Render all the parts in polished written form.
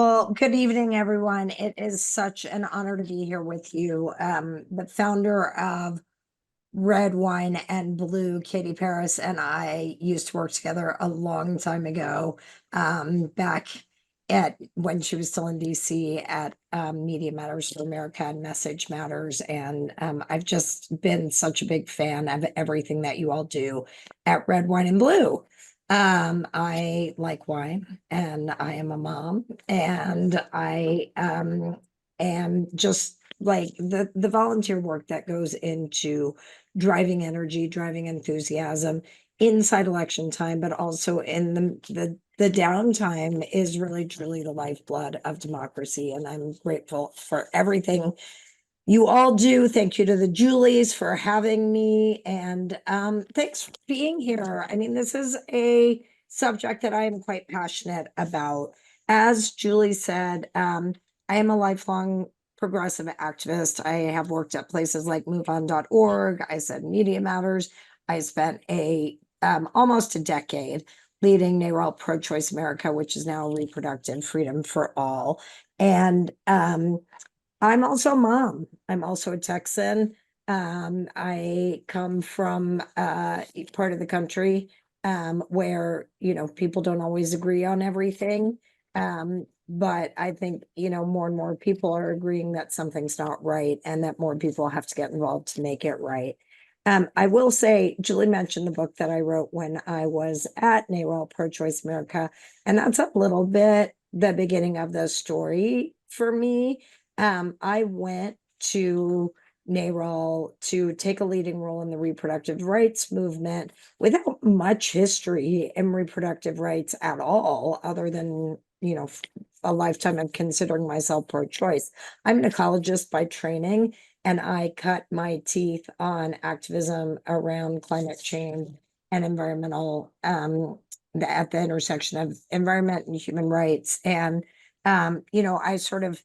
Well, good evening, everyone. It is such an honor to be here with you. The founder of Red Wine and Blue, Katie Paris, and I used to work together a long time ago, back at when she was still in DC at Media Matters for America and Message Matters. And I've just been such a big fan of everything that you all do at Red Wine and Blue. I like wine and I am a mom and I am just like the volunteer work that goes into driving energy, driving enthusiasm inside election time, but also in the downtime is really truly the lifeblood of democracy. And I'm grateful for everything you all do. Thank you to the Julies for having me. And thanks for being here. I mean, this is a subject that I am quite passionate about. As Julie said, I am a lifelong progressive activist. I have worked at places like MoveOn.org. I said Media Matters. I spent almost a decade leading NARAL Pro-Choice America, which is now Reproductive Freedom for All. And I'm also a mom. I'm also a Texan. I come from part of the country where, people don't always agree on everything. But I think, more and more people are agreeing that something's not right and that more people have to get involved to make it right. I will say, Julie mentioned the book that I wrote when I was at NARAL Pro-Choice America, and that's a little bit the beginning of the story for me. I went to NARAL to take a leading role in the reproductive rights movement without much history in reproductive rights at all, other than, a lifetime of considering myself pro-choice. I'm an ecologist by training, and I cut my teeth on activism around climate change and environmental, at the intersection of environment and human rights. And, I sort of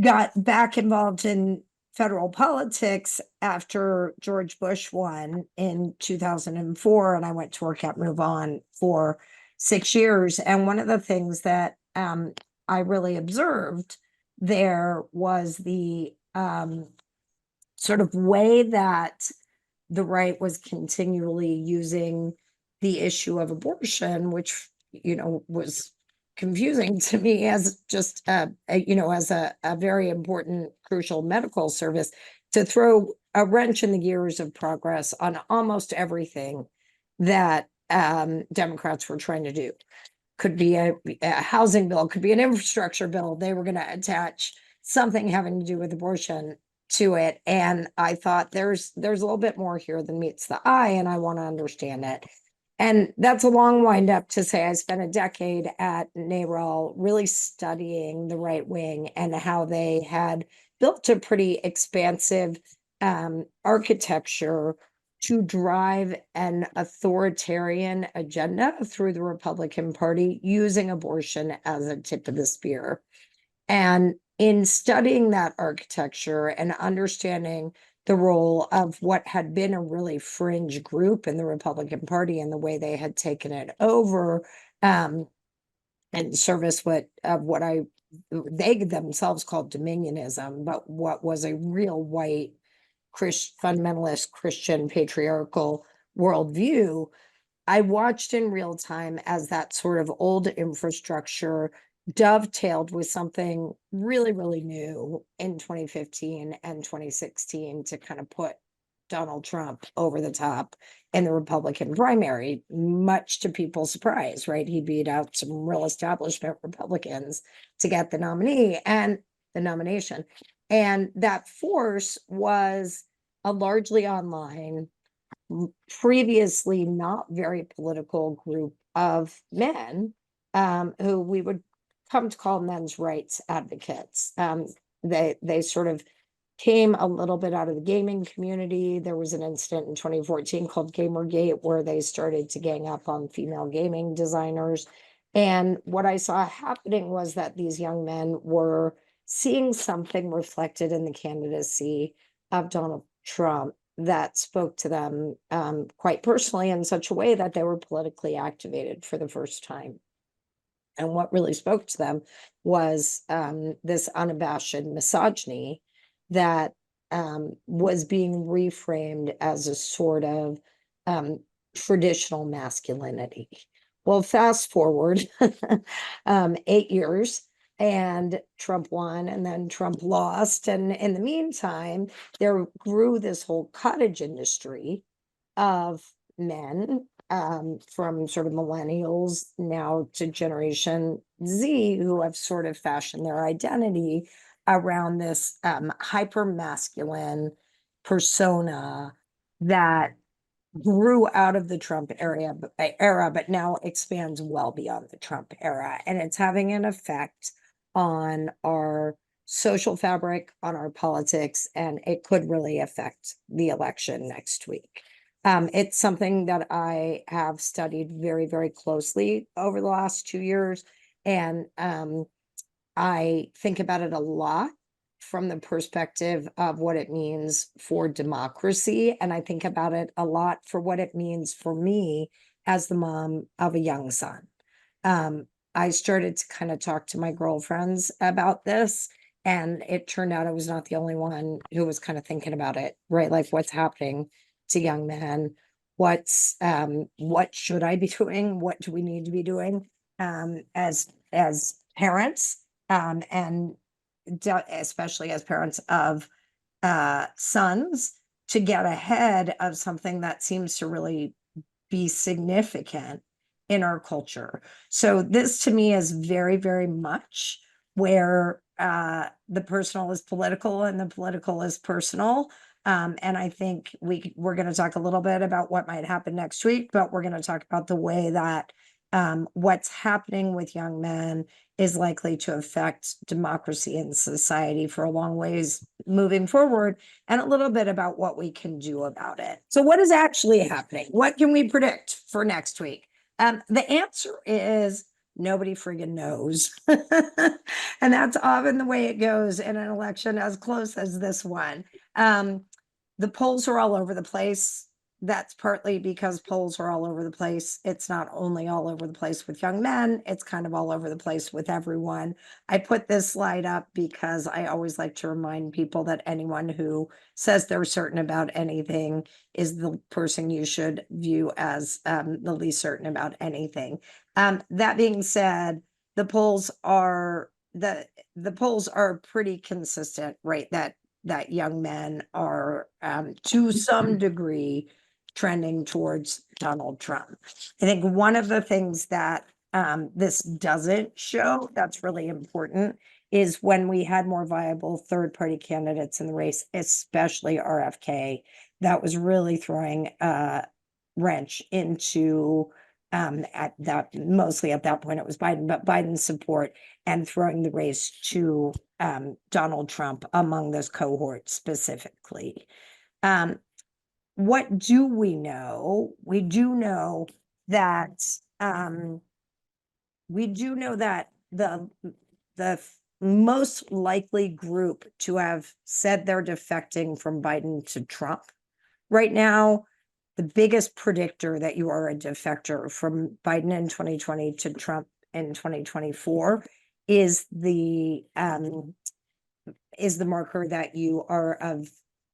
got back involved in federal politics after George Bush won in 2004, and I went to work at Move On for 6 years. And one of the things that I really observed there was the sort of way that the right was continually using the issue of abortion, which, was confusing to me as just, as a very important, crucial medical service, to throw a wrench in the gears of progress on almost everything that Democrats were trying to do. Could be a housing bill, could be an infrastructure bill. They were going to attach something having to do with abortion to it. And I thought there's a little bit more here than meets the eye, and I want to understand it. And that's a long wind up to say I spent a decade at NARAL really studying the right wing and how they had built a pretty expansive architecture to drive an authoritarian agenda through the Republican Party, using abortion as a tip of the spear. And in studying that architecture and understanding the role of what had been a really fringe group in the Republican Party and the way they had taken it over, and service what they themselves called dominionism, but what was a real white fundamentalist Christian patriarchal worldview. I watched in real time as that sort of old infrastructure dovetailed with something really, really new in 2015 and 2016 to kind of put Donald Trump over the top in the Republican primary, much to people's surprise, right? He beat out some real establishment Republicans to get the nomination. And that force was a largely online, previously not very political group of men, who we would come to call men's rights advocates. They sort of came a little bit out of the gaming community. There was an incident in 2014 called Gamergate where they started to gang up on female gaming designers. And what I saw happening was that these young men were seeing something reflected in the candidacy of Donald Trump that spoke to them quite personally in such a way that they were politically activated for the first time. And what really spoke to them was this unabashed misogyny that was being reframed as a sort of traditional masculinity. Well, fast forward 8 years, and Trump won, and then Trump lost. And in the meantime, there grew this whole cottage industry of men, from sort of millennials now to Generation Z, who have sort of fashioned their identity around this hyper masculine persona that grew out of the Trump era, but now expands well beyond the Trump era. And it's having an effect on our social fabric, on our politics, and it could really affect the election next week. It's something that I have studied very, very closely over the last 2 years. And I think about it a lot from the perspective of what it means for democracy. And I think about it a lot for what it means for me as the mom of a young son. I started to kind of talk to my girlfriends about this, and it turned out I was not the only one who was kind of thinking about it, right? Like what's happening to young men? What should I be doing? What do we need to be doing as parents? And especially as parents of sons, to get ahead of something that seems to really be significant in our culture. So this to me is very, very much where the personal is political and the political is personal. And I think we're going to talk a little bit about what might happen next week, but we're going to talk about the way that what's happening with young men is likely to affect democracy and society for a long ways moving forward, and a little bit about what we can do about it. So what is actually happening? What can we predict for next week? The answer is nobody friggin' knows. And that's often the way it goes in an election as close as this one. The polls are all over the place. That's partly because polls are all over the place. It's not only all over the place with young men, it's kind of all over the place with everyone. I put this slide up because I always like to remind people that anyone who says they're certain about anything is the person you should view as the least certain about anything. That being said, the polls are pretty consistent, right? That young men are to some degree trending towards Donald Trump. I think one of the things that this doesn't show that's really important is when we had more viable third-party candidates in the race, especially RFK, that was really throwing a wrench into mostly at that point it was Biden, but Biden's support, and throwing the race to Donald Trump among this cohort specifically. What do we know? We do know that the most likely group to have said they're defecting from Biden to Trump right now, the biggest predictor that you are a defector from Biden in 2020 to Trump in 2024 is the marker that you are of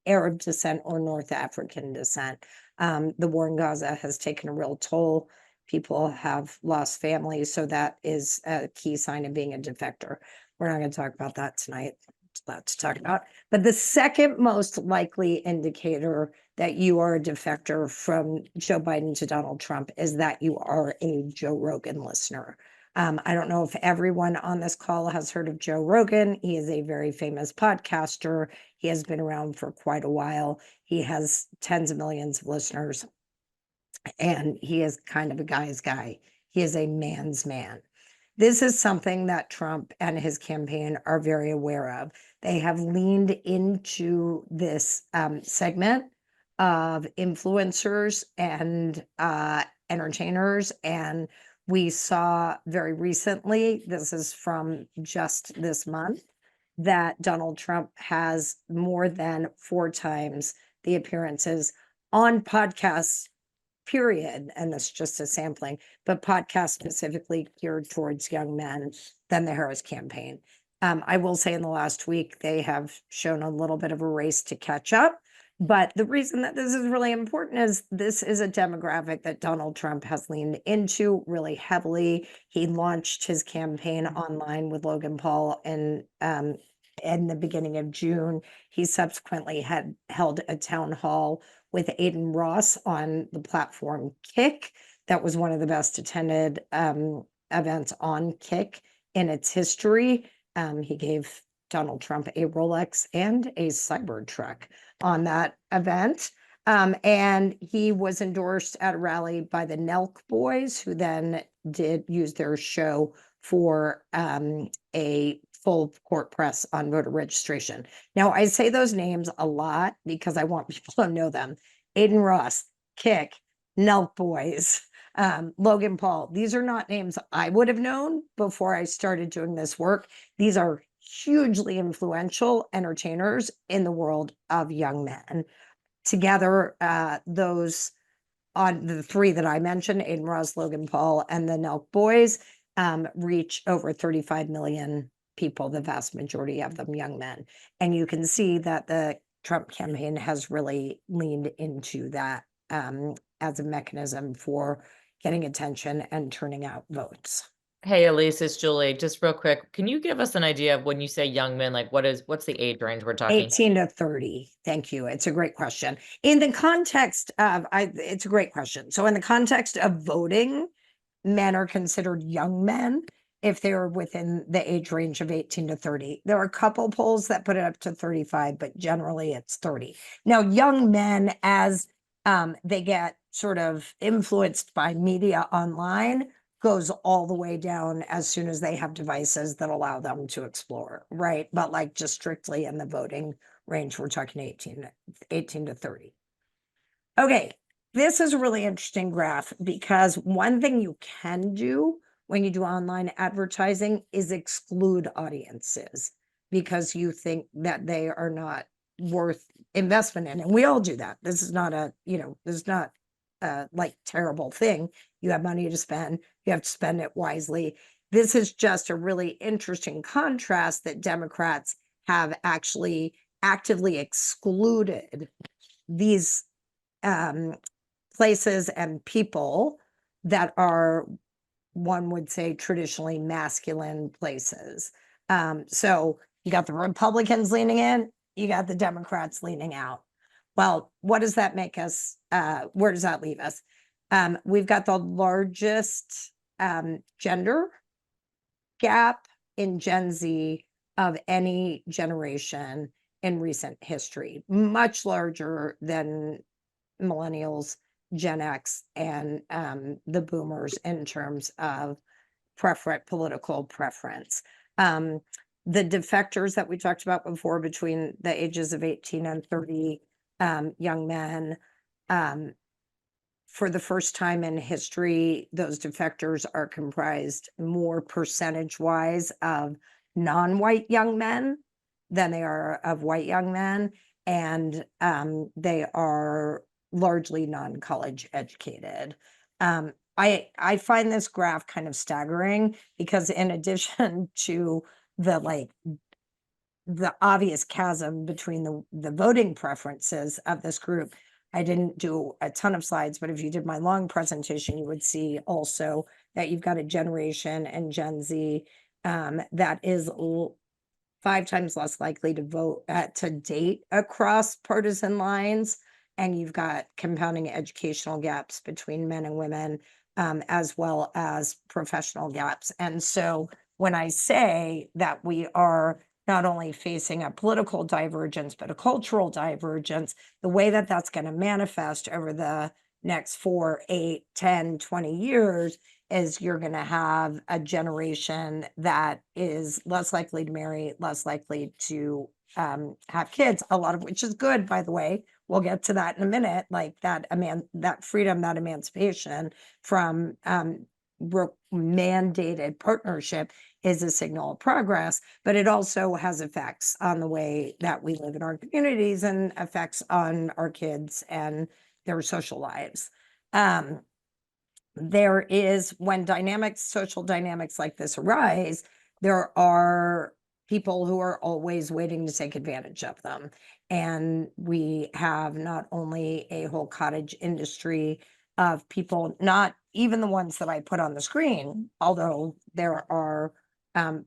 Arab descent or North African descent. The war in Gaza has taken a real toll. People have lost families, so that is a key sign of being a defector. We're not going to talk about that tonight. It's a lot to talk about. But the second most likely indicator that you are a defector from Joe Biden to Donald Trump is that you are a Joe Rogan listener. I don't know if everyone on this call has heard of Joe Rogan. He is a very famous podcaster. He has been around for quite a while. He has tens of millions of listeners, and he is kind of a guy's guy. He is a man's man. This is something that Trump and his campaign are very aware of. They have leaned into this segment of influencers and entertainers. And we saw very recently, this is from just this month, that Donald Trump has more than 4 times the appearances on podcasts period, and this is just a sampling, but podcasts specifically geared towards young men than the Harris campaign. I will say in the last week, they have shown a little bit of a race to catch up. But the reason that this is really important is this is a demographic that Donald Trump has leaned into really heavily. He launched his campaign online with Logan Paul in the beginning of June. He subsequently had held a town hall with Aiden Ross on the platform Kick. That was one of the best attended events on Kick in its history. He gave Donald Trump a Rolex and a Cybertruck on that event. And he was endorsed at a rally by the Nelk Boys, who then did use their show for a full court press on voter registration. Now, I say those names a lot because I want people to know them. Aiden Ross, Kick, Nelk Boys, Logan Paul. These are not names I would have known before I started doing this work. These are hugely influential entertainers in the world of young men. Together, those on the three that I mentioned, Aiden Ross, Logan Paul, and the Nelk Boys, reach over 35 million people, the vast majority of them young men. And you can see that the Trump campaign has really leaned into that as a mechanism for getting attention and turning out votes. Hey, Ilyse, it's Julie. Just real quick, can you give us an idea of when you say young men, like what's the age range we're talking? 18 to 30. Thank you. It's a great question. In the context of, it's a great question. So in the context of voting, men are considered young men if they're within the age range of 18 to 30. There are a couple polls that put it up to 35, but generally it's 30. Now, young men, as they get sort of influenced by media online, goes all the way down as soon as they have devices that allow them to explore, right? But like just strictly in the voting range, we're talking 18 to 30. Okay, this is a really interesting graph because one thing you can do when you do online advertising is exclude audiences because you think that they are not worth investment in. And we all do that. This is not this is not like terrible thing. You have money to spend, you have to spend it wisely. This is just a really interesting contrast that Democrats have actually actively excluded these places and people that are, one would say, traditionally masculine places. So you got the Republicans leaning in, you got the Democrats leaning out. Well, what does that make us? Where does that leave us? We've got the largest gender gap in Gen Z of any generation in recent history, much larger than millennials, Gen X, and the boomers in terms of political preference. The defectors that we talked about before between the ages of 18 and 30, young men, for the first time in history, those defectors are comprised more percentage-wise of non-white young men than they are of white young men, and they are largely non-college educated. I find this graph kind of staggering because in addition to the obvious chasm between the voting preferences of this group, I didn't do a ton of slides, but if you did my long presentation, you would see also that you've got a generation and Gen Z that is 5 times less likely to vote to date across partisan lines. And you've got compounding educational gaps between men and women, as well as professional gaps. And so when I say that we are not only facing a political divergence, but a cultural divergence, the way that that's going to manifest over the next 4, 8, 10, 20 years is you're going to have a generation that is less likely to marry, less likely to have kids, a lot of which is good, by the way. We'll get to that in a minute, like that freedom, that emancipation from mandated partnership is a signal of progress, but it also has effects on the way that we live in our communities and effects on our kids and their social lives. There is, when social dynamics like this arise, there are people who are always waiting to take advantage of them. And we have not only a whole cottage industry of people, not even the ones that I put on the screen, although there are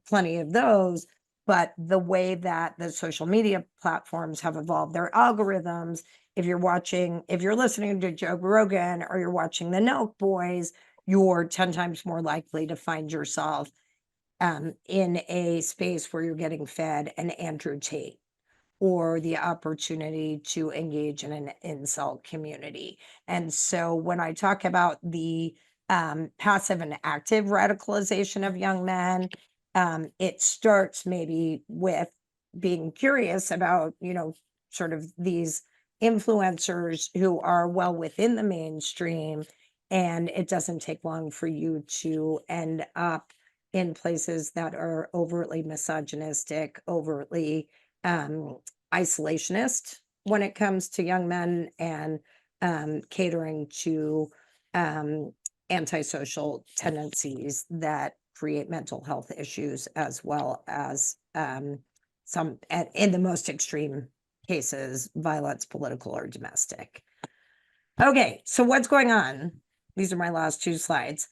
plenty of those, but the way that the social media platforms have evolved their algorithms. If you're listening to Joe Rogan or you're watching the Nelk Boys, you're 10 times more likely to find yourself in a space where you're getting fed an Andrew Tate or the opportunity to engage in an incel community. And so when I talk about the passive and active radicalization of young men, it starts maybe with being curious about, sort of these influencers who are well within the mainstream. And it doesn't take long for you to end up in places that are overtly misogynistic, overtly isolationist when it comes to young men, and catering to antisocial tendencies that create mental health issues, as well as in the most extreme cases, violence, political or domestic. Okay, so what's going on? These are my last two slides.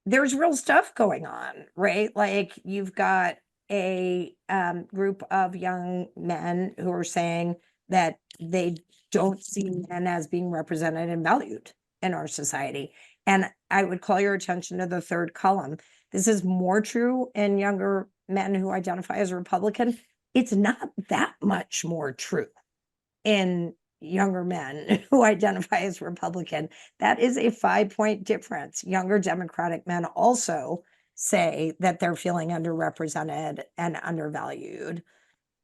There's real stuff going on, right? Like, you've got a group of young men who are saying that they don't see men as being represented and valued in our society. And I would call your attention to the third column. This is more true in younger men who identify as Republican. It's not that much more true in younger men who identify as Republican. That is a 5-point difference. Younger Democratic men also say that they're feeling underrepresented and undervalued.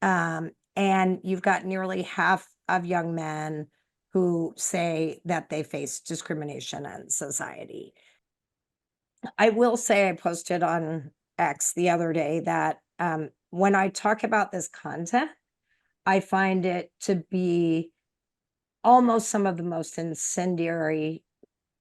And you've got nearly half of young men who say that they face discrimination in society. I will say, I posted on X the other day that when I talk about this content, I find it to be almost some of the most incendiary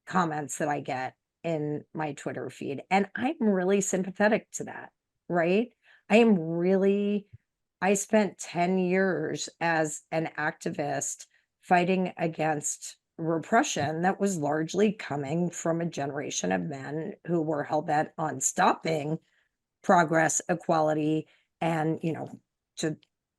comments that I get in my Twitter feed. And I'm really sympathetic to that, right? I spent 10 years as an activist fighting against repression that was largely coming from a generation of men who were hell-bent on stopping progress, equality, and,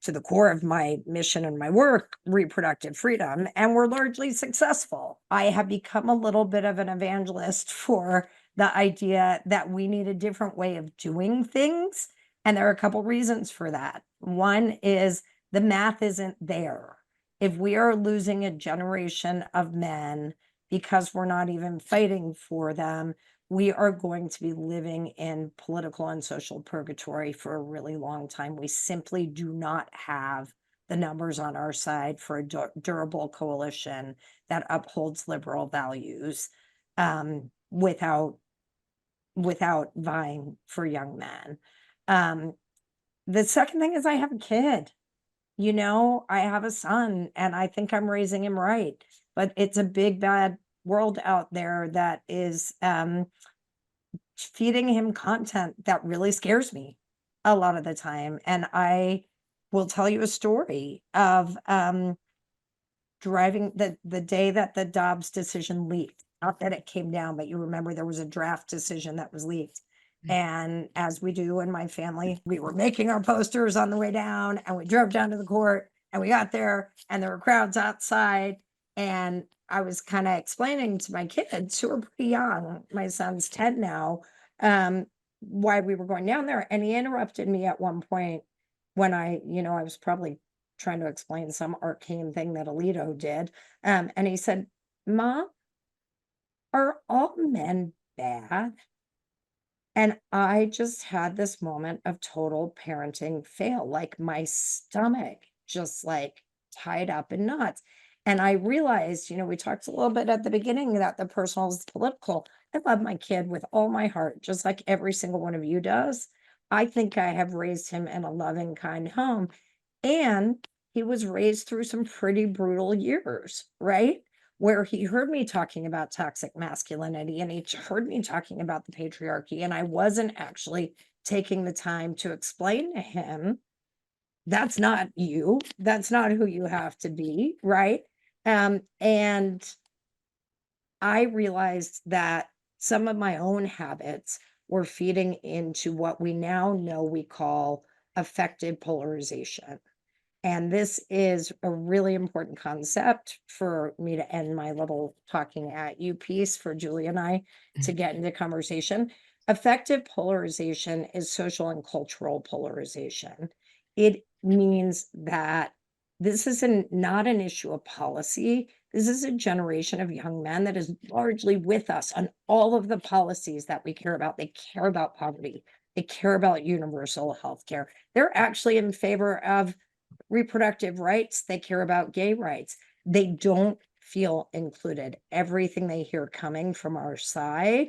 to the core of my mission and my work, reproductive freedom, and we're largely successful. I have become a little bit of an evangelist for the idea that we need a different way of doing things. And there are a couple reasons for that. One is the math isn't there. If we are losing a generation of men because we're not even fighting for them, we are going to be living in political and social purgatory for a really long time. We simply do not have the numbers on our side for a durable coalition that upholds liberal values without vying for young men. The second thing is, I have a kid. I have a son, and I think I'm raising him right. But it's a big, bad world out there that is feeding him content that really scares me a lot of the time. And I will tell you a story of driving the day that the Dobbs decision leaked. Not that it came down, but you remember there was a draft decision that was leaked. And as we do in my family, we were making our posters on the way down, and we drove down to the court, and we got there, and there were crowds outside. And I was kind of explaining to my kids, who are pretty young, my son's 10 now, why we were going down there. And he interrupted me at one point when I was probably trying to explain some arcane thing that Alito did. And he said, "Mom, are all men bad?" And I just had this moment of total parenting fail, like my stomach just like tied up in knots. And I realized, we talked a little bit at the beginning that the personal is political. I love my kid with all my heart, just like every single one of you does. I think I have raised him in a loving, kind home. And he was raised through some pretty brutal years, right? where he heard me talking about toxic masculinity and he heard me talking about the patriarchy, and I wasn't actually taking the time to explain to him that's not you, that's not who you have to be, right? And I realized that some of my own habits were feeding into what we now know we call affective polarization. And this is a really important concept for me to end my little talking at you piece for Julie and I to get into conversation. Affective polarization is social and cultural polarization. It means that this is not an issue of policy. This is a generation of young men that is largely with us on all of the policies that we care about. They care about poverty. They care about universal health care. They're actually in favor of reproductive rights. They care about gay rights. They don't feel included. Everything they hear coming from our side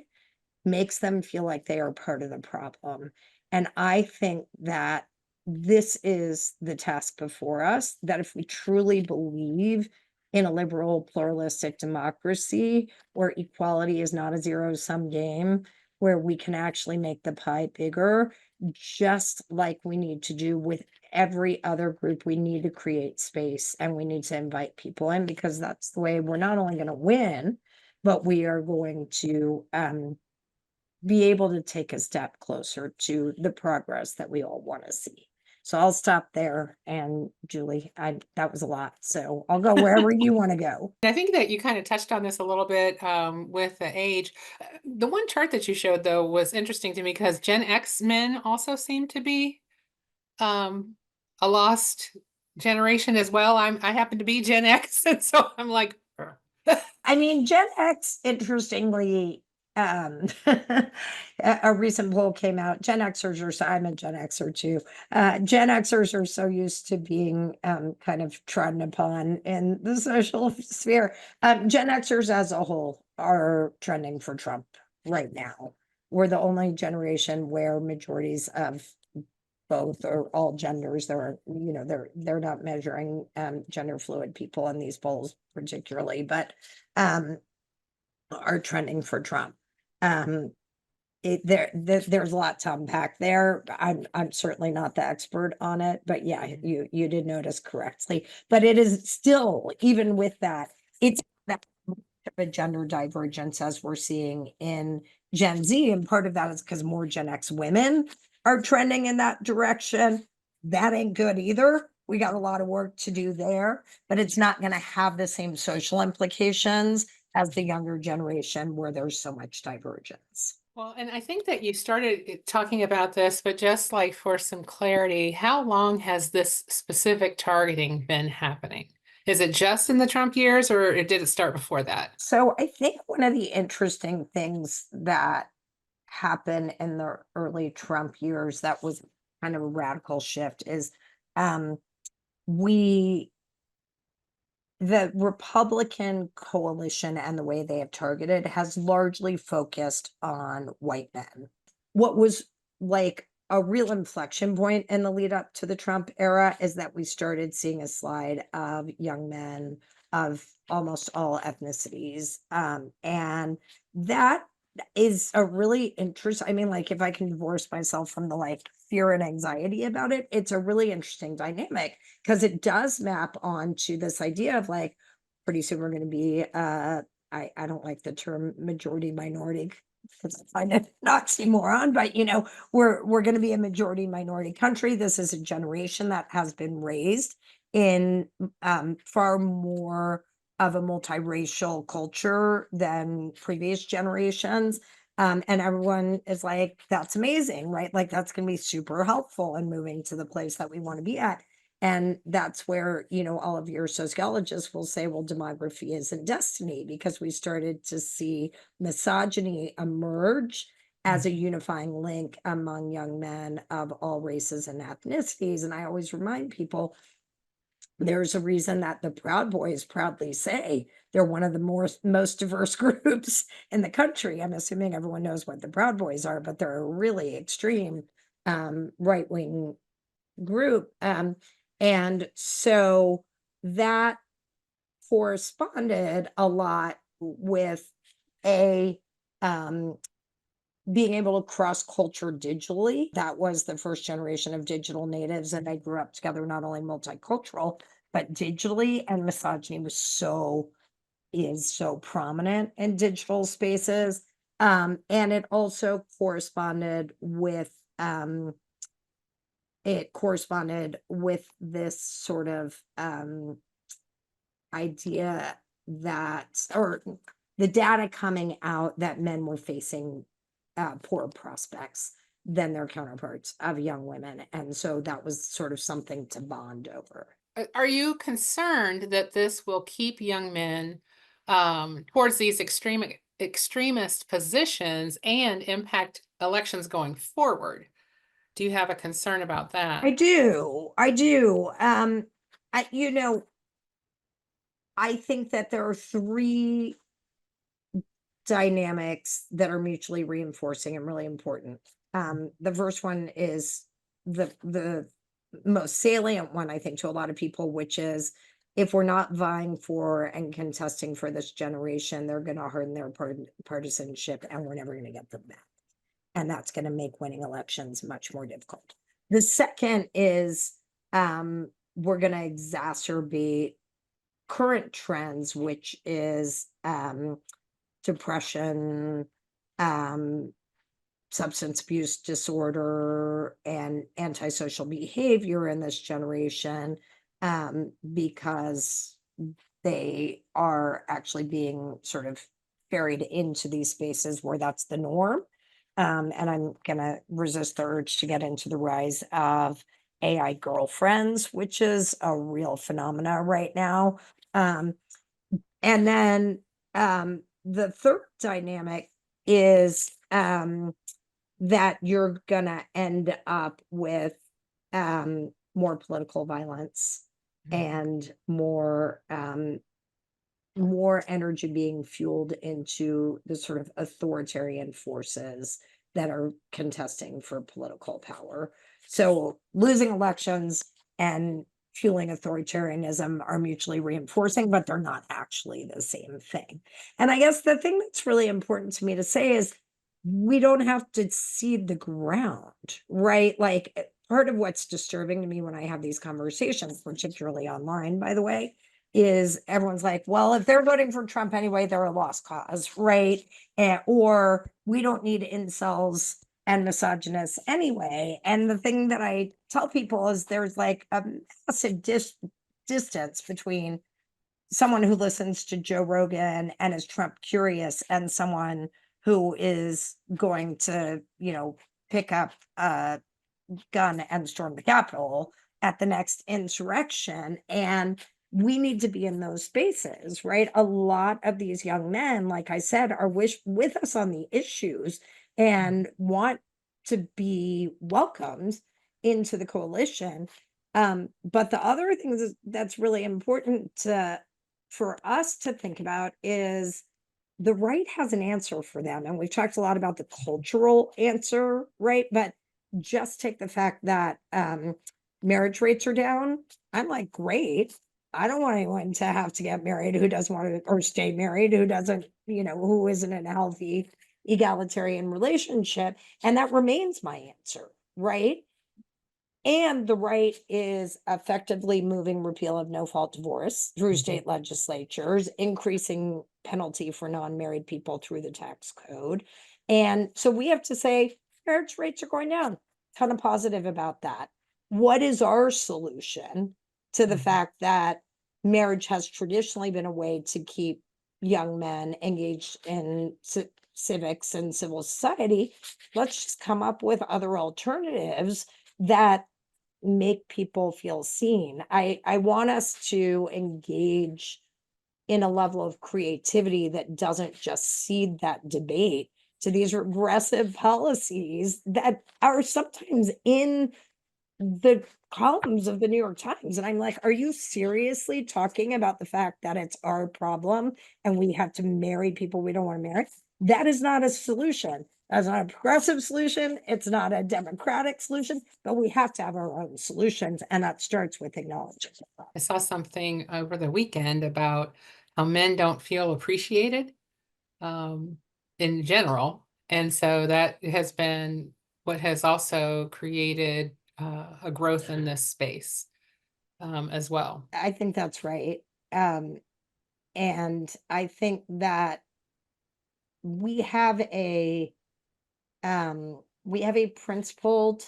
makes them feel like they are part of the problem. And I think that this is the task before us, that if we truly believe in a liberal, pluralistic democracy where equality is not a zero-sum game, where we can actually make the pie bigger, just like we need to do with every other group, we need to create space and we need to invite people in, because that's the way we're not only going to win, but we are going to be able to take a step closer to the progress that we all want to see. So I'll stop there. And Julie, that was a lot. So I'll go wherever you want to go. I think that you kind of touched on this a little bit with the age. The one chart that you showed, though, was interesting to me because Gen X men also seem to be a lost generation as well. I happen to be Gen X, and so I'm like, I mean, Gen X, interestingly, a recent poll came out. Gen Xers are, so I'm a Gen Xer too. Gen Xers are so used to being kind of trodden upon in the social sphere. Gen Xers as a whole are trending for Trump right now. We're the only generation where majorities of both or all genders, they're not measuring gender fluid people in these polls particularly, but are trending for Trump. There's a lot to unpack there. I'm certainly not the expert on it, but yeah, you did notice correctly. But it is still, even with that, it's that much of a gender divergence as we're seeing in Gen Z, and part of that is because more Gen X women are trending in that direction. That ain't good either. We got a lot of work to do there, but it's not going to have the same social implications as the younger generation where there's so much divergence. well, and I think that you started talking about this, but just like for some clarity, how long has this specific targeting been happening? Is it just in the Trump years, or did it start before that? So I think one of the interesting things that happened in the early Trump years that was kind of a radical shift is um, we the Republican coalition and the way they have targeted has largely focused on white men. What was like a real inflection point in the lead up to the Trump era is that we started seeing a slide of young men of almost all ethnicities. And that is a really interesting, I mean, like if I can divorce myself from the like fear and anxiety about it, it's a really interesting dynamic because it does map onto this idea of like pretty soon we're going to be I don't like the term majority minority because I find it an oxymoron, but we're going to be a majority minority country. This is a generation that has been raised in far more of a multiracial culture than previous generations. And everyone is like, that's amazing, right? Like that's going to be super helpful in moving to the place that we want to be at. And that's where, all of your sociologists will say, well, demography isn't destiny, because we started to see misogyny emerge as a unifying link among young men of all races and ethnicities. And I always remind people, there's a reason that the Proud Boys proudly say they're one of the most diverse groups in the country. I'm assuming everyone knows what the Proud Boys are, but they're a really extreme right-wing group. And so that corresponded a lot with being able to cross culture digitally. That was the first generation of digital natives, and they grew up together, not only multicultural, but digitally. And misogyny is so prominent in digital spaces. And it also corresponded with this sort of idea that, or the data coming out, that men were facing poorer prospects than their counterparts of young women. And so that was sort of something to bond over. Are you concerned that this will keep young men towards these extremist positions and impact elections going forward? Do you have a concern about that? I do. I think that there are three dynamics that are mutually reinforcing and really important. The first one is the most salient one, I think, to a lot of people, which is, if we're not vying for and contesting for this generation, they're going to harden their partisanship, and we're never going to get them back. And that's going to make winning elections much more difficult. The second is, we're going to exacerbate current trends, which is depression, substance abuse disorder, and antisocial behavior in this generation, because they are actually being sort of ferried into these spaces where that's the norm. And I'm going to resist the urge to get into the rise of AI girlfriends, which is a real phenomena right now. And then the third dynamic is that you're going to end up with more political violence and more energy being fueled into the sort of authoritarian forces that are contesting for political power. So losing elections and fueling authoritarianism are mutually reinforcing, but they're not actually the same thing. And I guess the thing that's really important to me to say is, we don't have to cede the ground, right? Like, part of what's disturbing to me when I have these conversations, particularly online, by the way, is everyone's like, well, if they're voting for Trump anyway, they're a lost cause, right? Or we don't need incels and misogynists anyway. And the thing that I tell people is, there's like a massive distance between someone who listens to Joe Rogan and is Trump curious and someone who is going to, pick up a gun and storm the Capitol at the next insurrection. And we need to be in those spaces, right? A lot of these young men, like I said, are with us on the issues and want to be welcomed into the coalition. But the other thing that's really important for us to think about is, the right has an answer for them. And we've talked a lot about the cultural answer, right? But just take the fact that marriage rates are down. I'm like, great. I don't want anyone to have to get married who doesn't want to, or stay married who doesn't, who isn't in a healthy egalitarian relationship. And that remains my answer, right? And the right is effectively moving repeal of no-fault divorce through state legislatures, increasing penalty for non-married people through the tax code. And so we have to say, marriage rates are going down. Ton of positive about that. What is our solution to the fact that marriage has traditionally been a way to keep young men engaged in civics and civil society? Let's just come up with other alternatives that make people feel seen. I want us to engage in a level of creativity that doesn't just cede that debate to these regressive policies that are sometimes in the columns of the New York Times. And I'm like, are you seriously talking about the fact that it's our problem and we have to marry people we don't want to marry? That is not a solution. That's not a progressive solution. It's not a democratic solution, but we have to have our own solutions. And that starts with acknowledging. I saw something over the weekend about how men don't feel appreciated in general. And so that has been what has also created a growth in this space as well. I think that's right. And I think that we have a principled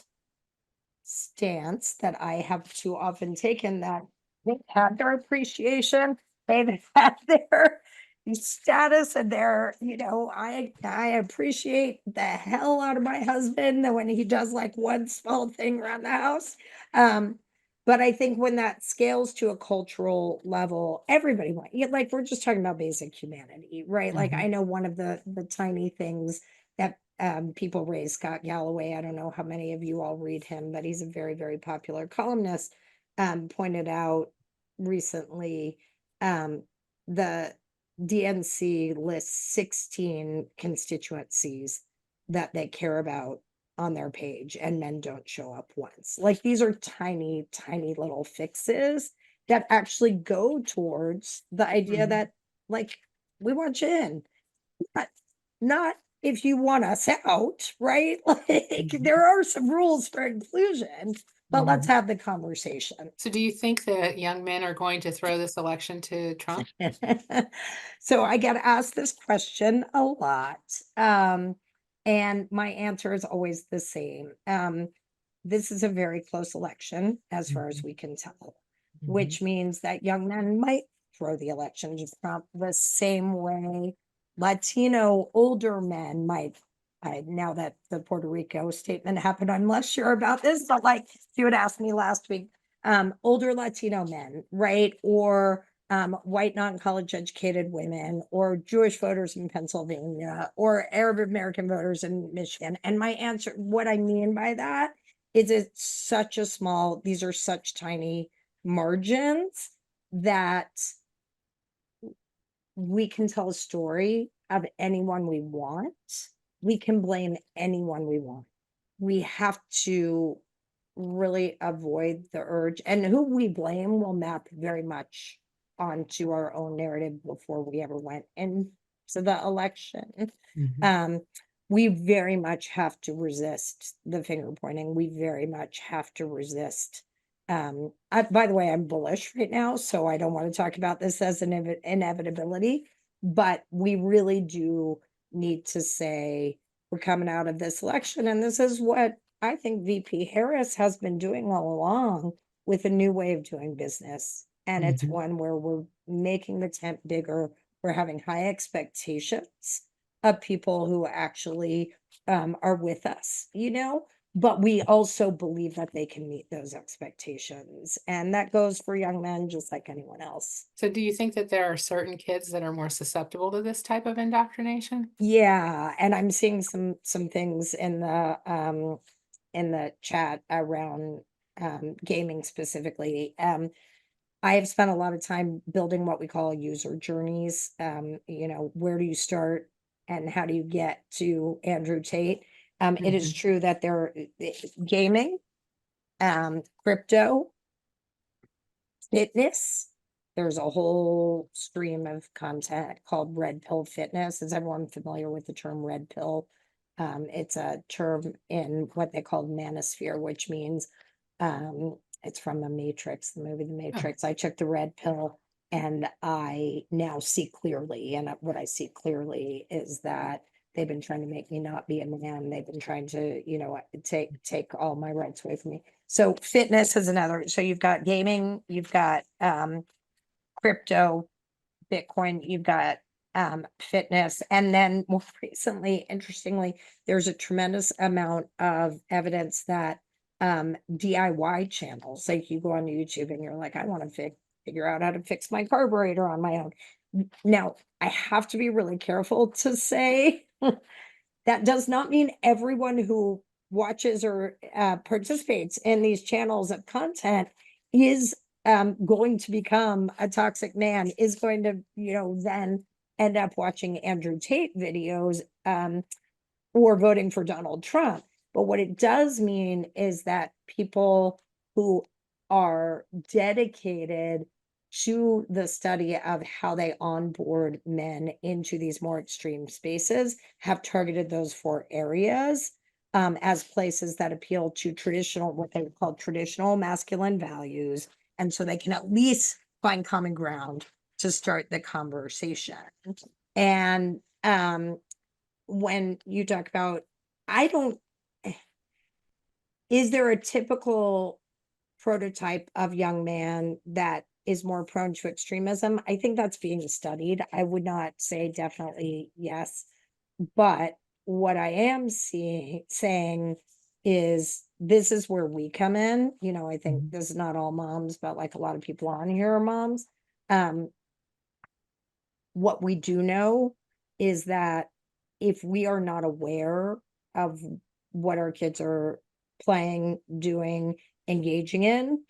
stance that I have too often taken, that they've had their appreciation, they've had their status, and their, I appreciate the hell out of my husband when he does like one small thing around the house. But I think when that scales to a cultural level, everybody wants, like, we're just talking about basic humanity, right? Like, I know one of the tiny things that people raise, Scott Galloway, I don't know how many of you all read him, but he's a very, very popular columnist, pointed out recently, the DNC lists 16 constituencies that they care about on their page, and men don't show up once. Like, these are tiny, tiny little fixes that actually go towards the idea that, like, we want you in, not if you want us out, right? Like, there are some rules for inclusion, but let's have the conversation. So do you think that young men are going to throw this election to Trump? So I get asked this question a lot. And my answer is always the same. This is a very close election, as far as we can tell, which means that young men might throw the election to Trump the same way Latino older men might. Now that the Puerto Rico statement happened, I'm less sure about this, but like, if you had asked me last week, older Latino men, right? Or white non-college educated women, or Jewish voters in Pennsylvania, or Arab American voters in Michigan. And my answer, what I mean by that is, it's such a small, these are such tiny margins that we can tell a story of anyone we want. We can blame anyone we want. We have to really avoid the urge, and who we blame will map very much onto our own narrative before we ever went into the election. We very much have to resist the finger pointing. We very much have to resist. By the way, I'm bullish right now, so I don't want to talk about this as an inevitability, but we really do need to say, we're coming out of this election, and this is what I think VP Harris has been doing all along, with a new way of doing business. And it's one where we're making the tent bigger. We're having high expectations of people who actually are with us, but we also believe that they can meet those expectations. And that goes for young men just like anyone else. So do you think that there are certain kids that are more susceptible to this type of indoctrination? Yeah, and I'm seeing some things in the chat around gaming specifically. I have spent a lot of time building what we call user journeys. Where do you start and how do you get to Andrew Tate? It is true that there gaming, crypto, fitness. There's a whole stream of content called red pill fitness. Is everyone familiar with the term red pill? It's a term in what they call manosphere, which means it's from the Matrix, the movie The Matrix. I took the red pill and I now see clearly. And what I see clearly is that they've been trying to make me not be a man. They've been trying to, take all my rights away from me. So fitness is another. So you've got gaming, you've got crypto, Bitcoin, you've got fitness. And then more recently, interestingly, there's a tremendous amount of evidence that DIY channels, like you go on YouTube and you're like, I want to figure out how to fix my carburetor on my own. Now, I have to be really careful to say that does not mean everyone who watches or participates in these channels of content is going to become a toxic man, is going to, then end up watching Andrew Tate videos. or voting for Donald Trump. But what it does mean is that people who are dedicated to the study of how they onboard men into these more extreme spaces have targeted those 4 areas as places that appeal to traditional, what they would call traditional masculine values. And so they can at least find common ground to start the conversation. And when you talk about, I don't, is there a typical prototype of young man that is more prone to extremism? I think that's being studied. I would not say definitely yes, but what I am saying is this is where we come in. You know, I think this is not all moms, but like a lot of people on here are moms. What we do know is that if we are not aware of what our kids are playing, doing, engaging in,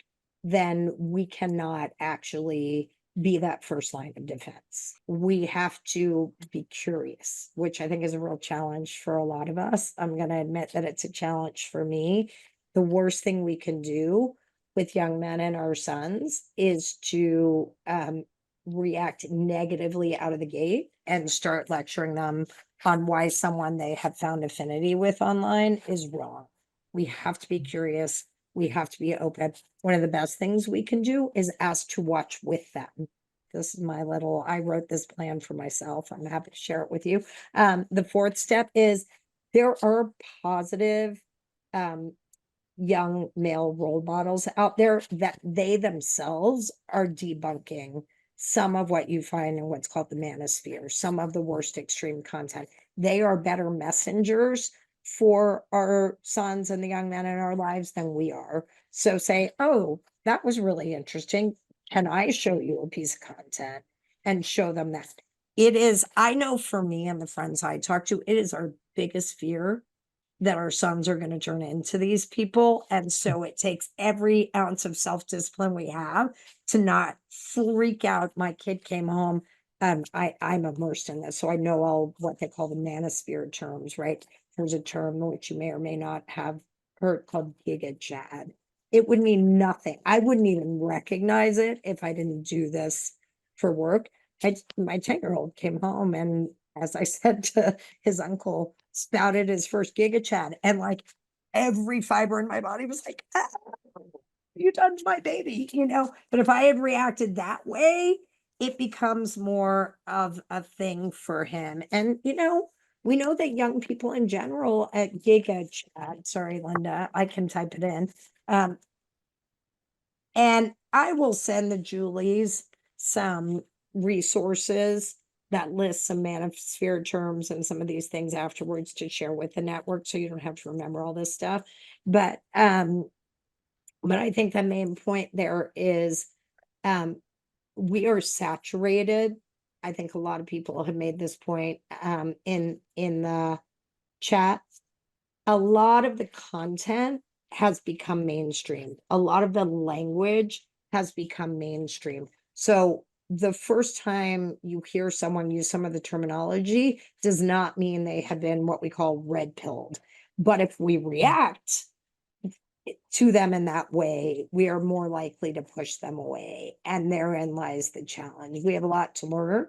then we cannot actually be that first line of defense. We have to be curious, which I think is a real challenge for a lot of us. I'm going to admit that it's a challenge for me. The worst thing we can do with young men and our sons is to react negatively out of the gate and start lecturing them on why someone they have found affinity with online is wrong. We have to be curious. We have to be open. One of the best things we can do is ask to watch with them. This is my little, I wrote this plan for myself. I'm happy to share it with you. The 4th step is there are positive young male role models out there that they themselves are debunking some of what you find in what's called the manosphere, some of the worst extreme content. They are better messengers for our sons and the young men in our lives than we are. So say, oh, that was really interesting. Can I show you a piece of content and show them that? It is, I know for me and the friends I talk to, it is our biggest fear that our sons are going to turn into these people. And so it takes every ounce of self-discipline we have to not freak out. My kid came home. I'm immersed in this, so I know all what they call the manosphere terms, right? There's a term which you may or may not have heard called giga chad. It would mean nothing. I wouldn't even recognize it if I didn't do this for work. My 10-year-old came home and, as I said to his uncle, spouted his first giga chat, and like every fiber in my body was like, ah, you done my baby, you know. But if I had reacted that way, it becomes more of a thing for him. And you know, we know that young people in general at giga chat, sorry Linda, I can type it in, and I will send the Julies some resources that list some manosphere terms and some of these things afterwards to share with the network, so you don't have to remember all this stuff. But I think the main point there is we are saturated. I think a lot of people have made this point in the chat. A lot of the content has become mainstream. A lot of the language has become mainstream. So the first time you hear someone use some of the terminology does not mean they have been what we call red pilled. But if we react to them in that way, we are more likely to push them away. And therein lies the challenge. We have a lot to learn,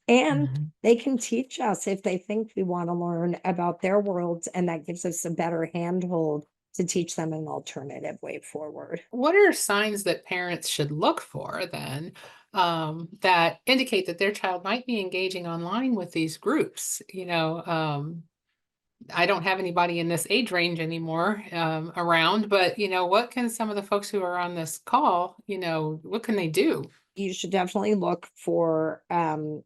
and they can teach us if they think we want to learn about their worlds, and that gives us a better handhold to teach them an alternative way forward. What are signs that parents should look for then that indicate that their child might be engaging online with these groups? You know, I don't have anybody in this age range anymore around, but you know, what can some of the folks who are on this call, you know, what can they do? You should definitely look for an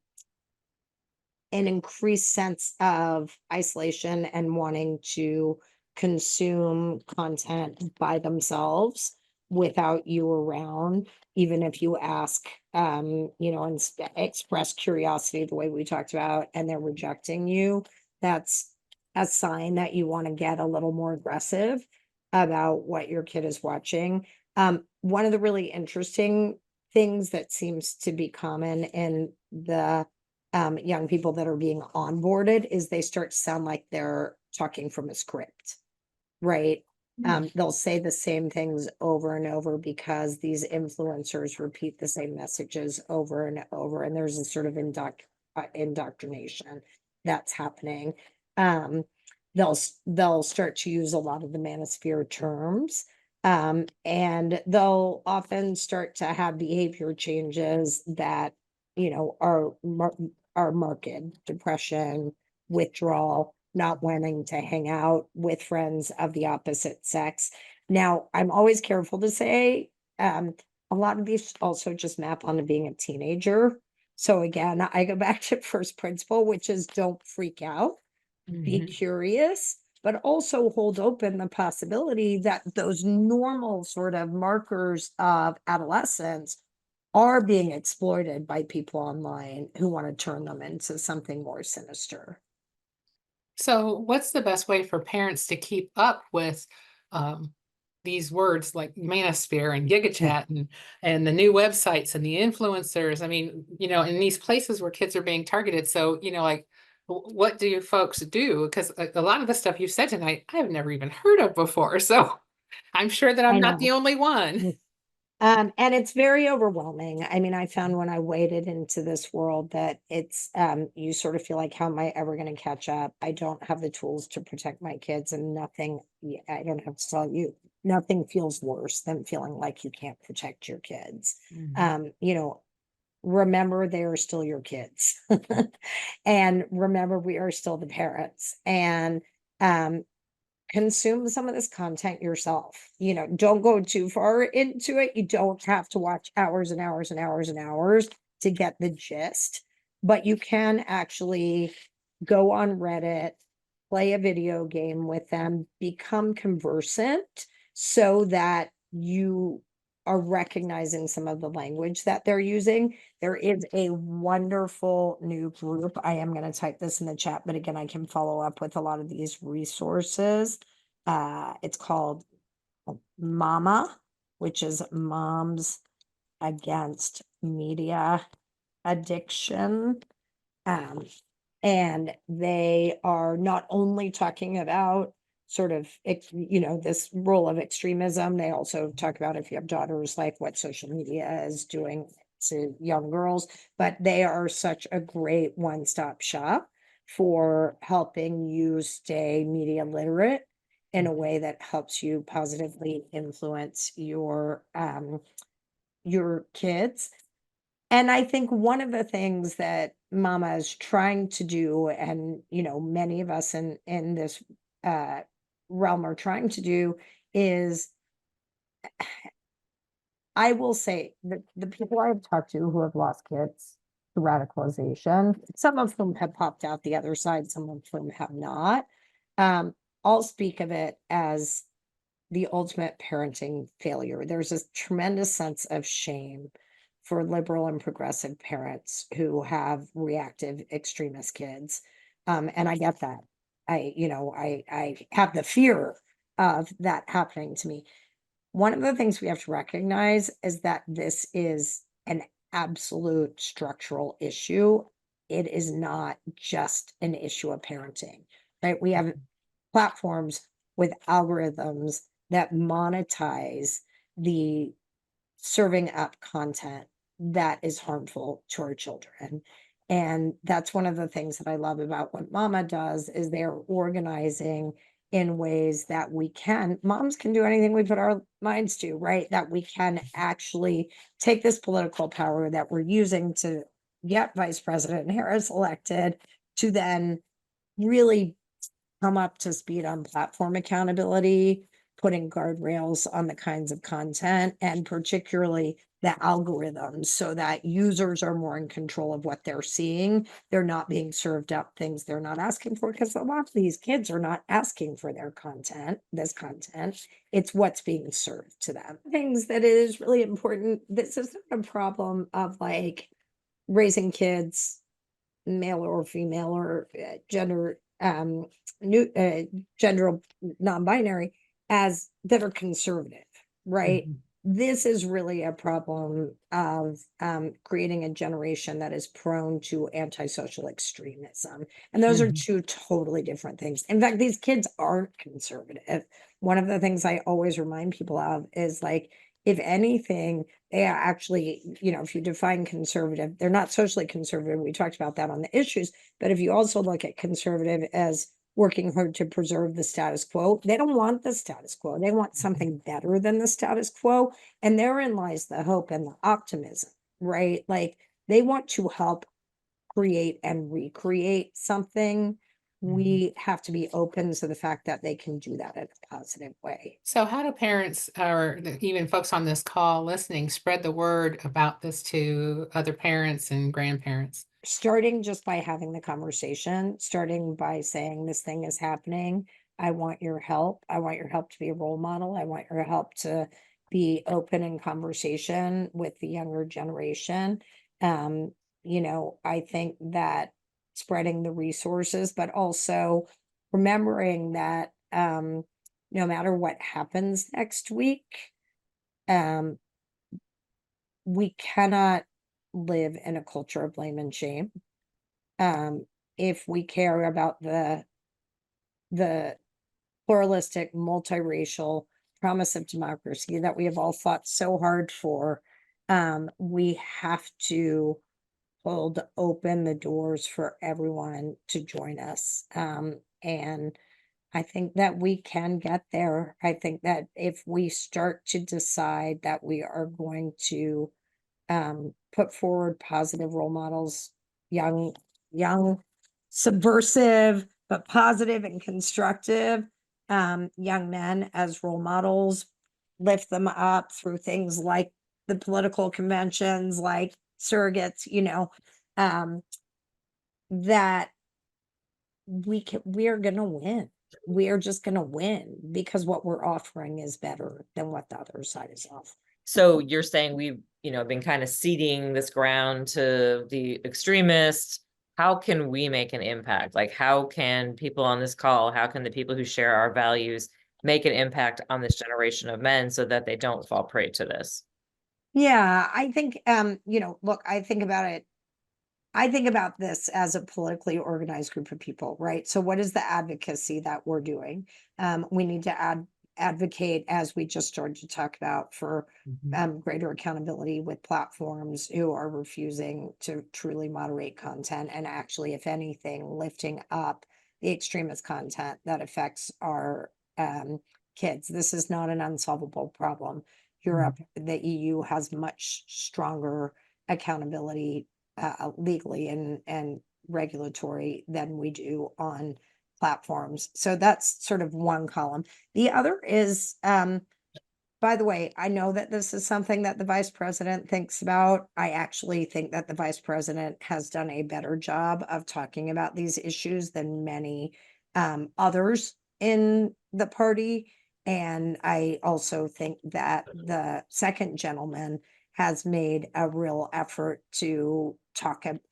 increased sense of isolation and wanting to consume content by themselves without you around. Even if you ask, you know, and express curiosity the way we talked about, and they're rejecting you, that's a sign that you want to get a little more aggressive about what your kid is watching. One of the really interesting things that seems to be common in the young people that are being onboarded is they start to sound like they're talking from a script, right? They'll say the same things over and over because these influencers repeat the same messages over and over, and there's a sort of indoctrination that's happening. They'll start to use a lot of the manosphere terms, and they'll often start to have behavior changes that are marked: depression, withdrawal, not wanting to hang out with friends of the opposite sex. Now, I'm always careful to say, a lot of these also just map onto being a teenager. So again, I go back to first principle, which is don't freak out, be curious, but also hold open the possibility that those normal sort of markers of adolescence are being exploited by people online who want to turn them into something more sinister. So, what's the best way for parents to keep up with these words like manosphere and gigachat and the new websites and the influencers? I mean, in these places where kids are being targeted. So, like, what do you folks do? Because a lot of the stuff you said tonight, I've never even heard of before. So, I'm sure that I'm I not know. the only one. And it's very overwhelming. I mean, I found when I waded into this world that it's you sort of feel like, how am I ever going to catch up? I don't have the tools to protect my kids, and nothing, I don't have to tell you, nothing feels worse than feeling like you can't protect your kids. Remember they are still your kids. And remember we are still the parents. And um consume some of this content yourself. Don't go too far into it. You don't have to watch hours and hours and hours and hours to get the gist, but you can actually go on Reddit, play a video game with them, become conversant so that you are recognizing some of the language that they're using. There is a wonderful new group. I am going to type this in the chat, but again, I can follow up with a lot of these resources. It's called MAMA, which is Moms Against Media Addiction. And they are not only talking about sort of, this role of extremism. They also talk about, if you have daughters, like what social media is doing to young girls, but they are such a great one-stop shop for helping you stay media literate in a way that helps you positively influence your kids. And I think one of the things that Mama is trying to do, and many of us in this uh, realm are trying to do, is, I will say that the people I've talked to who have lost kids to radicalization, some of whom have popped out the other side, some of whom have not, all speak of it as the ultimate parenting failure. There's a tremendous sense of shame for liberal and progressive parents who have reactive extremist kids. And I get that. I have the fear of that happening to me. One of the things we have to recognize is that this is an absolute structural issue. It is not just an issue of parenting, right? We have platforms with algorithms that monetize the serving up content that is harmful to our children. And that's one of the things that I love about what Mama does, is they're organizing in ways that moms can do anything we put our minds to, right? That we can actually take this political power that we're using to get Vice President Harris elected, to then really come up to speed on platform accountability, putting guardrails on the kinds of content, and particularly the algorithms, so that users are more in control of what they're seeing. They're not being served up things they're not asking for, because a lot of these kids are not asking for this content. It's what's being served to them. Things that is really important. This is not a problem of like raising kids, male or female, or gender new gender non-binary, as that are conservative, right? this is really a problem of creating a generation that is prone to antisocial extremism. And those are two totally different things. In fact, these kids aren't conservative. One of the things I always remind people of is like, if anything, they are actually, if you define conservative, they're not socially conservative. We talked about that on the issues. But if you also look at conservative as working hard to preserve the status quo. They don't want the status quo. They want something better than the status quo. And therein lies the hope and the optimism, right? Like they want to help create and recreate something. We have to be open to the fact that they can do that in a positive way. So how do parents or even folks on this call listening spread the word about this to other parents and grandparents? Starting just by having the conversation, starting by saying this thing is happening. I want your help. I want your help to be a role model. I want your help to be open in conversation with the younger generation. Um, I think that spreading the resources, but also remembering that no matter what happens next week, um, we cannot live in a culture of blame and shame. If we care about the pluralistic, multiracial promise of democracy that we have all fought so hard for, we have to hold open the doors for everyone to join us. And I think that we can get there. I think that if we start to decide that we are going to put forward positive role models, young, subversive, but positive and constructive, young men as role models, lift them up through things like the political conventions, like surrogates, um, that we are gonna win. We are just gonna win because what we're offering is better than what the other side is offering. So you're saying we've, been kind of ceding this ground to the extremists. How can we make an impact? Like, how can people on this call, how can the people who share our values make an impact on this generation of men so that they don't fall prey to this? Yeah, I think, look, I think about this as a politically organized group of people, right? So what is the advocacy that we're doing? We need to advocate, as we just started to talk about, for greater accountability with platforms who are refusing to truly moderate content and actually, if anything, lifting up the extremist content that affects our kids. This is not an unsolvable problem. Europe, the EU has much stronger accountability legally and regulatory than we do on platforms. So that's sort of one column. The other is, by the way, I know that this is something that the vice president thinks about. I actually think that the vice president has done a better job of talking about these issues than many others in the party. And I also think that the second gentleman has made a real effort to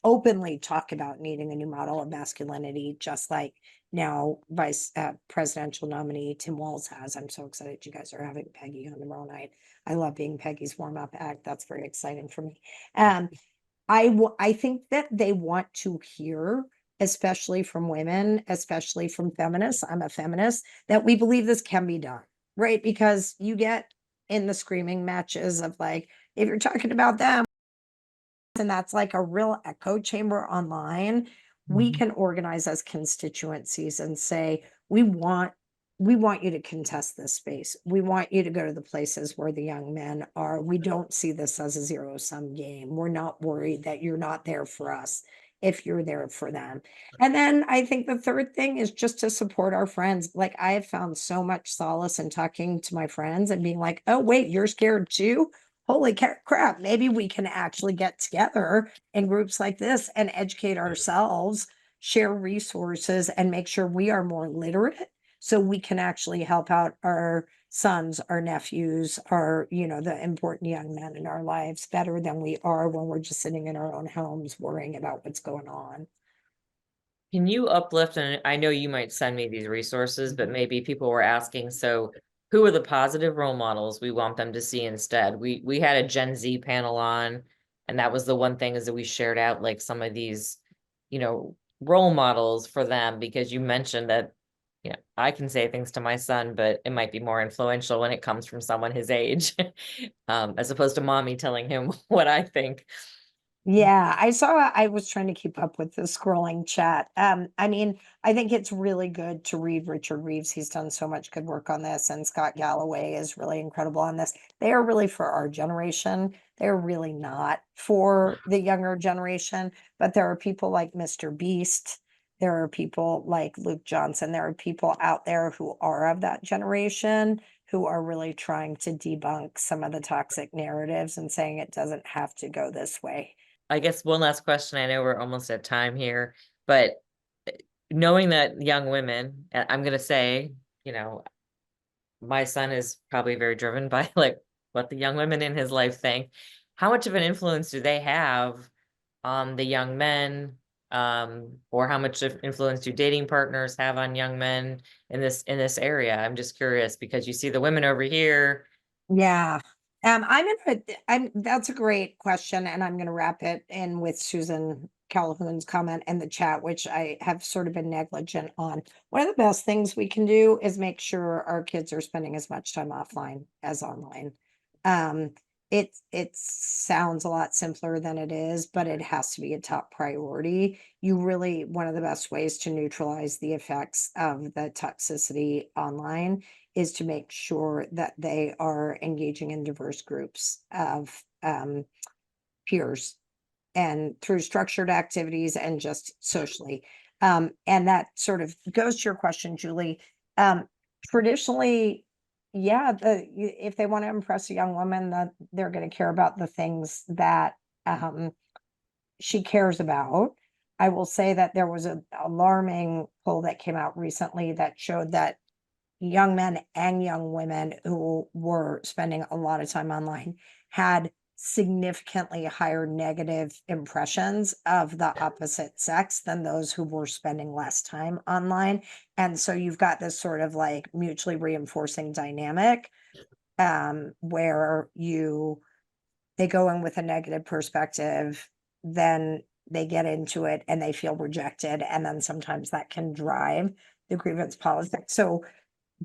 openly talk about needing a new model of masculinity, just like now vice presidential nominee Tim Walz has. I'm so excited you guys are having Peggy on tomorrow night. I love being Peggy's warm-up act. That's very exciting for me. I think that they want to hear, especially from women, especially from feminists. I'm a feminist, that we believe this can be done, right? Because you get in the screaming matches of like, if you're talking about them, and that's like a real echo chamber online, we can organize as constituencies and say, we want you to contest this space. We want you to go to the places where the young men are. We don't see this as a zero-sum game. We're not worried that you're not there for us if you're there for them. And then I think the third thing is just to support our friends. Like I have found so much solace in talking to my friends and being like, oh, wait, you're scared too? Holy crap, maybe we can actually get together in groups like this and educate ourselves, share resources, and make sure we are more literate so we can actually help out our sons, our nephews, our, the important young men in our lives better than we are when we're just sitting in our own homes worrying about what's going on. Can you uplift, and I know you might send me these resources, but maybe people were asking, so who are the positive role models we want them to see instead? We had a Gen Z panel on, and that was the one thing, is that we shared out like some of these, you know, role models for them, because you mentioned that, you know, I can say things to my son, but it might be more influential when it comes from someone his age, as opposed to mommy telling him what I think. Yeah, I was trying to keep up with the scrolling chat. I mean, I think it's really good to read Richard Reeves. He's done so much good work on this, and Scott Galloway is really incredible on this. They are really for our generation. They're really not for the younger generation, but there are people like Mr. Beast. There are people like Luke Johnson. There are people out there who are of that generation who are really trying to debunk some of the toxic narratives and saying it doesn't have to go this way. I guess one last question. I know we're almost at time here, but knowing that young women, and I'm gonna say, you know, my son is probably very driven by like what the young women in his life think. How much of an influence do they have on the young men? Or how much of influence do dating partners have on young men in this area? I'm just curious, because you see the women over here. Yeah. That's a great question, and I'm gonna wrap it in with Susan Calhoun's comment in the chat, which I have sort of been negligent on. One of the best things we can do is make sure our kids are spending as much time offline as online. Um, it sounds a lot simpler than it is, but it has to be a top priority. One of the best ways to neutralize the effects of the toxicity online is to make sure that they are engaging in diverse groups of peers and through structured activities and just socially. And that sort of goes to your question, Julie. Traditionally, yeah, if they want to impress a young woman, that they're going to care about the things that um, she cares about. I will say that there was an alarming poll that came out recently that showed that young men and young women who were spending a lot of time online had significantly higher negative impressions of the opposite sex than those who were spending less time online. And so you've got this sort of like mutually reinforcing dynamic where they go in with a negative perspective, then they get into it and they feel rejected, and then sometimes that can drive the grievance politics. So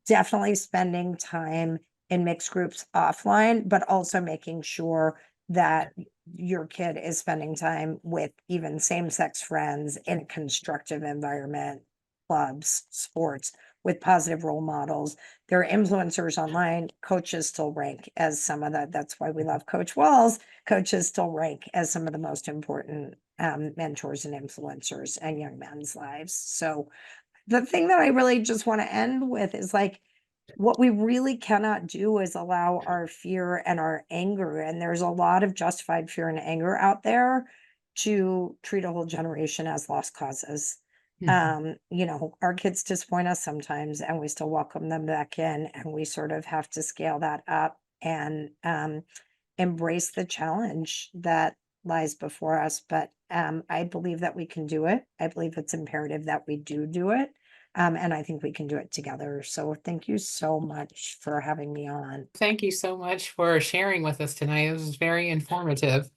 definitely spending time in mixed groups offline, but also making sure that your kid is spending time with even same-sex friends in a constructive environment, clubs, sports, with positive role models. There are influencers online. Coaches still rank as that's why we love Coach Walls. Coaches still rank as some of the most important mentors and influencers in young men's lives. So the thing that I really just want to end with is like, what we really cannot do is allow our fear and our anger, and there's a lot of justified fear and anger out there, to treat a whole generation as lost causes. Our kids disappoint us sometimes, and we still welcome them back in, and we sort of have to scale that up and embrace the challenge that lies before us. But I believe that we can do it. I believe it's imperative that we do it. And I think we can do it together. So thank you so much for having me on. Thank you so much for sharing with us tonight. It was very informative.